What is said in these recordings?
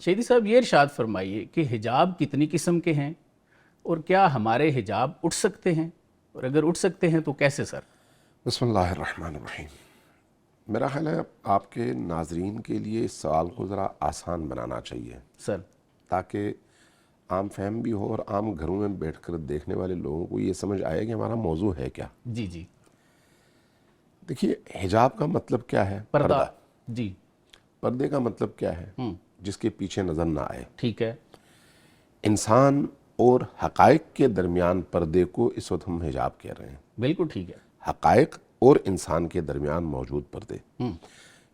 شہیدی صاحب یہ ارشاد فرمائیے کہ حجاب کتنی قسم کے ہیں اور کیا ہمارے حجاب اٹھ سکتے ہیں، اور اگر اٹھ سکتے ہیں تو کیسے سر؟ بسم اللہ الرحمن الرحیم۔ میرا خیال ہے آپ کے ناظرین کے لیے اس سوال کو ذرا آسان بنانا چاہیے سر تاکہ عام فہم بھی ہو اور عام گھروں میں بیٹھ کر دیکھنے والے لوگوں کو یہ سمجھ آئے کہ ہمارا موضوع ہے کیا۔ جی جی دیکھیے، حجاب کا مطلب کیا ہے؟ پردہ۔ جی پردے کا مطلب کیا ہے؟ جس کے پیچھے نظر نہ آئے۔ ٹھیک ہے۔ انسان اور حقائق کے درمیان پردے کو اس وقت ہم حجاب کہہ رہے ہیں۔ بالکل ٹھیک ہے۔ حقائق اور انسان کے درمیان موجود پردے،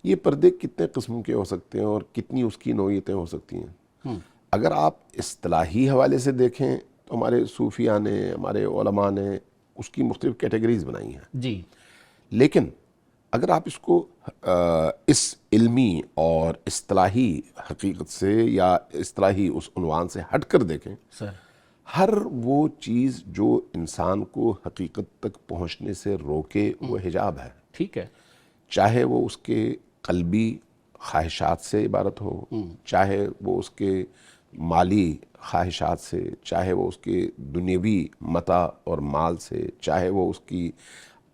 یہ پردے کتنے قسم کے ہو سکتے ہیں اور کتنی اس کی نوعیتیں ہو سکتی ہیں؟ اگر آپ اصطلاحی حوالے سے دیکھیں تو ہمارے صوفیاء نے، ہمارے علماء نے اس کی مختلف کیٹیگریز بنائی ہیں۔ جی لیکن اگر آپ اس کو اس علمی اور اصطلاحی حقیقت سے یا اصطلاحی اس عنوان سے ہٹ کر دیکھیں، سر ہر وہ چیز جو انسان کو حقیقت تک پہنچنے سے روکے وہ حجاب ہے۔ ٹھیک ہے۔ چاہے وہ اس کے قلبی خواہشات سے عبارت ہو، چاہے وہ اس کے مالی خواہشات سے، چاہے وہ اس کے دنیوی متاع اور مال سے، چاہے وہ اس کی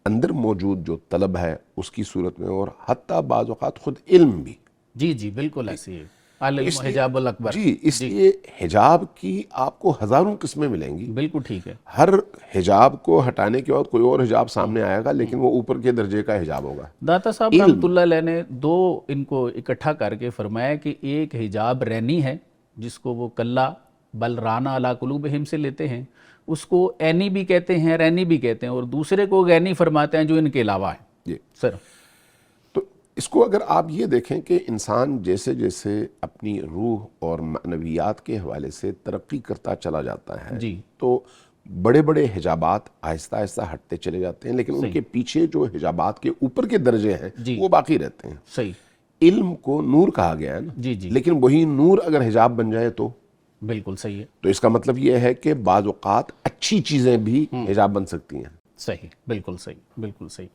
اندر موجود جو طلب ہے اس کی صورت میں، اور حتیٰ بعض اوقات خود علم بھی۔ جی جی بالکل ایسی ہے، العلم حجاب الاکبر۔ جی، اس لیے حجاب کی آپ کو ہزاروں قسمیں ملیں گی۔ بالکل ٹھیک ہے۔ ہر حجاب کو ہٹانے کے بعد کوئی اور حجاب سامنے آئے گا، لیکن وہ اوپر کے درجے کا حجاب ہوگا۔ داتا صاحب رحمۃ اللہ علیہ نے دو ان کو اکٹھا کر کے فرمایا کہ ایک حجاب رینی ہے جس کو وہ کلا بل رانا علی قلوبہم سے لیتے ہیں، اس کو عینی بھی کہتے ہیں، رینی بھی کہتے ہیں، اور دوسرے کو غینی فرماتے ہیں جو ان کے علاوہ ہے۔ جی سر تو اس کو اگر آپ یہ دیکھیں کہ انسان جیسے جیسے اپنی روح اور معنویات کے حوالے سے ترقی کرتا چلا جاتا ہے، جی تو بڑے بڑے حجابات آہستہ آہستہ ہٹتے چلے جاتے ہیں، لیکن ان کے پیچھے جو حجابات کے اوپر کے درجے ہیں وہ باقی رہتے ہیں۔ صحیح۔ علم کو نور کہا گیا ہے نا، جی جی لیکن وہی نور اگر حجاب بن جائے تو بالکل صحیح ہے۔ تو اس کا مطلب یہ ہے کہ بعض اوقات اچھی چیزیں بھی حجاب بن سکتی ہیں۔ صحیح، بالکل صحیح، بالکل صحیح۔